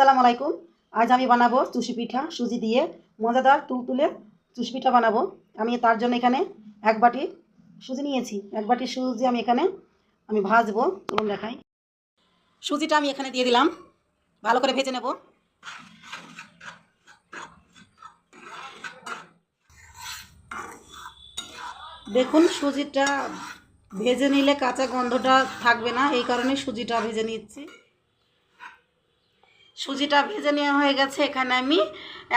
আসসালামু আলাইকুম। আজ আমি বানাবো চুষি পিঠা সুজি দিয়ে মজাদার তুলতুলে চুষি পিঠা বানাবো। আমি তার জন্য এখানে এক বাটি সুজি নিয়েছি। এক বাটি সুজি আমি ভাজবো। চলুন দেখাই। সুজিটা আমি এখানে দিয়ে দিলাম, ভালো করে ভেজে নেব। দেখুন সুজিটা ভেজে নিলে কাঁচা গন্ধটা থাকবে না, এই কারণে সুজিটা ভেজে নিচ্ছি। সুজিটা ভেজে নেওয়া হয়ে গেছে। এখানে আমি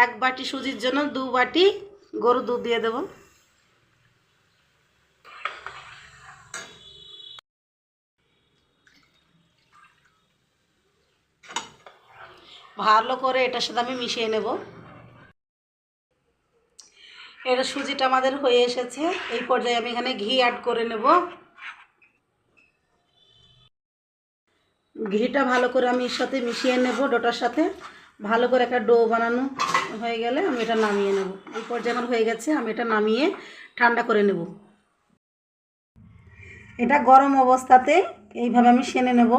এক বাটি সুজির জন্য 2 বাটি গরুর দুধ দিয়ে দেব। ভালো করে এটার সাথে আমি মিশিয়ে নেব। এটা সুজিটা আমাদের হয়ে এসেছে। এই পর্যায়ে আমি এখানে ঘি অ্যাড করে নেব। ঘিটা ভালো করে আমি এর সাথে মিশিয়ে নেব। ডোটার সাথে ভালো করে একটা ডো বানানো হয়ে গেলে আমি এটা নামিয়ে নেব। এই পর্যায়ে আমার হয়ে গেছে, আমি এটা নামিয়ে ঠান্ডা করে নেব। এটা গরম অবস্থাতে এইভাবে আমি সেনে নেব।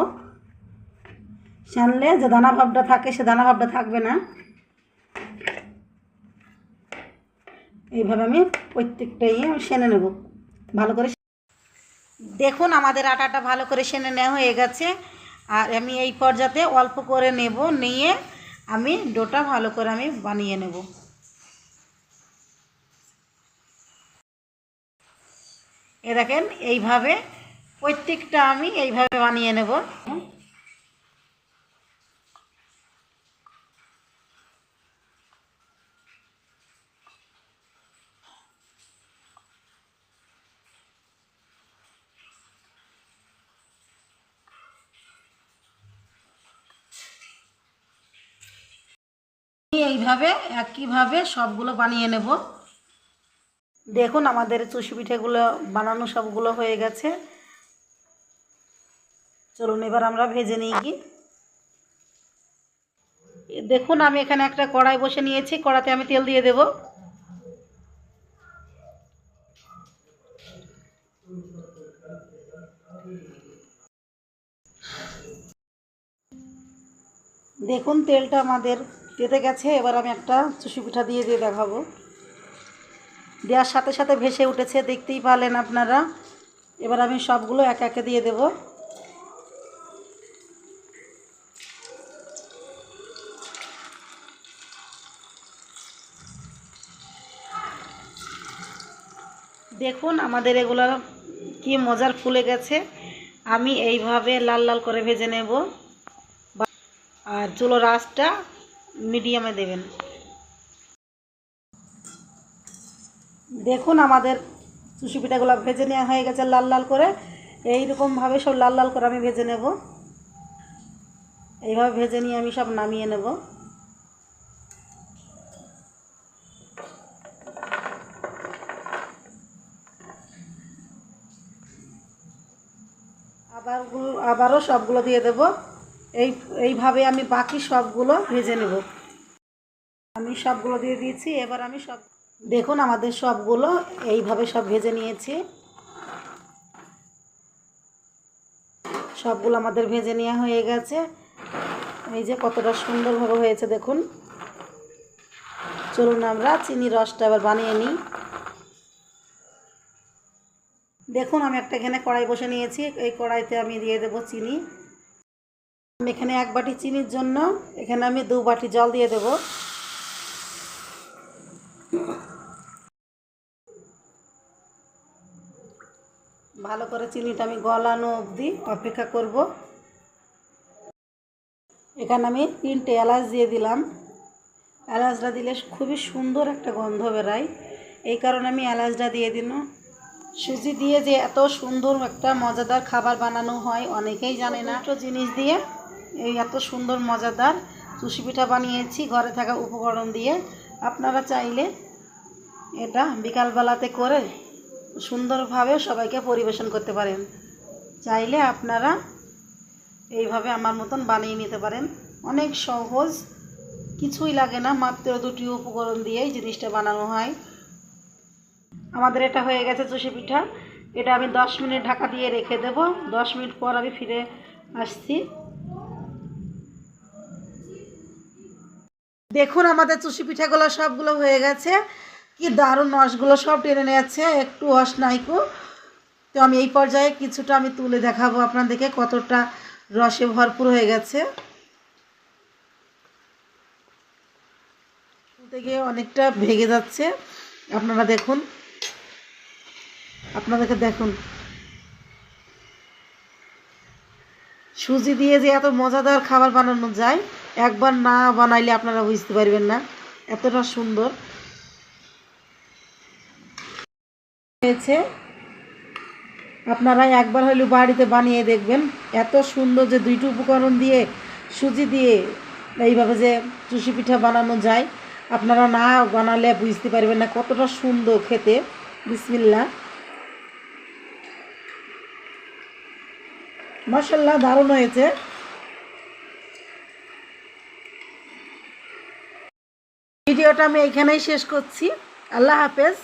সানলে যে দানা ভাবটা থাকে সে দানা ভাবটা থাকবে না। এইভাবে আমি প্রত্যেকটাই আমি সেনে নেব ভালো করে। দেখুন আমাদের আটাটা ভালো করে সেনে নেওয়া হয়ে গেছে। আর আমি এই পর্যায়ে অল্প করে নেব, নিয়ে আমি ডোটা ভালো করে আমি বানিয়ে নেব। এ দেখেন এইভাবে প্রত্যেকটা আমি এইভাবে বানিয়ে নেব। এইভাবে একইভাবে সবগুলো বানিয়ে নেব। দেখুন আমাদের চুষি পিঠেগুলো বানানো সবগুলো হয়ে গেছে। চলুন এবার আমরা ভেজে নিই। কি দেখুন আমি এখানে একটা কড়াই বসে নিয়েছি। কড়াতে আমি তেল দিয়ে দেব। দেখুন তেলটা আমাদের তেতে গেছে। এবার আমি একটা চুষি পিঠা দিয়ে দেখাবো। দেওয়ার সাথে সাথে ভেসে উঠেছে, দেখতেই পারলেন আপনারা। এবার আমি সবগুলো একে একে দিয়ে দেব। দেখুন আমাদের এগুলো কি মজার ফুলে গেছে। আমি এইভাবে লাল লাল করে ভেজে নেব। আর চুলোর আঁচটা মিডিয়ামে দেবেন। দেখুন আমাদের চুষি পিঠাগুলো ভেজে নেওয়া হয়ে গেছে লাল লাল করে। এইরকমভাবে সব লাল লাল করে আমি ভেজে নেব। এইভাবে ভেজে নিয়ে আমি সব নামিয়ে নেব। আবারও সবগুলো দিয়ে দেব। এইভাবে আমি বাকি সবগুলো ভেজে নেব। আমি সবগুলো দিয়ে দিয়েছি। এবার আমি দেখুন আমাদের সবগুলো এইভাবে সব ভেজে নিয়েছি। সবগুলো আমাদের ভেজে নেওয়া হয়ে গেছে। এই যে কতটা সুন্দরভাবে হয়েছে দেখুন। চলুন আমরা চিনির রসটা এবার বানিয়ে নিই। দেখুন আমি একটা এখানে কড়াই বসে নিয়েছি। এই কড়াইতে আমি দিয়ে দেব চিনি। আমি এখানে এক বাটি চিনির জন্য এখানে আমি 2 বাটি জল দিয়ে দেব। ভালো করে চিনিটা আমি গলানো অবধি অপেক্ষা করব। এখানে আমি 3টে এলাচ দিয়ে দিলাম। এলাচটা দিলে খুবই সুন্দর একটা গন্ধ বেরায়, এই কারণে আমি এলাচটা দিয়ে দিলাম। সুজি দিয়ে যে এত সুন্দর একটা মজাদার খাবার বানানো হয় অনেকেই জানে না। ছোটো জিনিস দিয়ে এই এত সুন্দর মজাদার চুষি পিঠা বানিয়েছি ঘরে থাকা উপকরণ দিয়ে। আপনারা চাইলে এটা বিকালবেলাতে করে সুন্দরভাবে সবাইকে পরিবেশন করতে পারেন। চাইলে আপনারা এইভাবে আমার মতন বানিয়ে নিতে পারেন। অনেক সহজ, কিছুই লাগে না, মাত্র 2টি উপকরণ দিয়েই জিনিসটা বানানো হয়। আমাদের এটা হয়ে গেছে চুষি পিঠা। এটা আমি 10 মিনিট ঢাকা দিয়ে রেখে দেব। 10 মিনিট পর আমি ফিরে আসছি। দেখুন আমাদের চুষি পিঠাগুলো সবগুলো হয়ে গেছে, কি দারুণ রসগুলো সব টেনে নিয়েছে, একটু রস নাইকো। তো আমি এই পর্যায়ে কিছুটা আমি তুলে দেখাবো আপনাদেরকে কতটা রসে ভরপুর হয়ে গেছে। থেকে অনেকটা ভেঙে যাচ্ছে, আপনারা দেখুন, আপনাদেরকে দেখুন সুজি দিয়ে যে এত মজাদার খাবার বানানো যায়, একবার না বানাইলে আপনারা বুঝতে পারবেন না, এতটা সুন্দর হয়েছে। আপনারা একবার হইলে বাড়িতে বানিয়ে দেখবেন, এত সুন্দর যে দুইটি উপকরণ দিয়ে সুজি দিয়ে এইভাবে যে চুষি পিঠা বানানো যায়, আপনারা না বানালে বুঝতে পারবেন না কতটা সুন্দর খেতে। বিসমিল্লাহ, মাশাআল্লাহ, দারুণ হয়েছে। ভিডিওটা আমি এইখানেই শেষ করছি। আল্লাহ হাফেজ।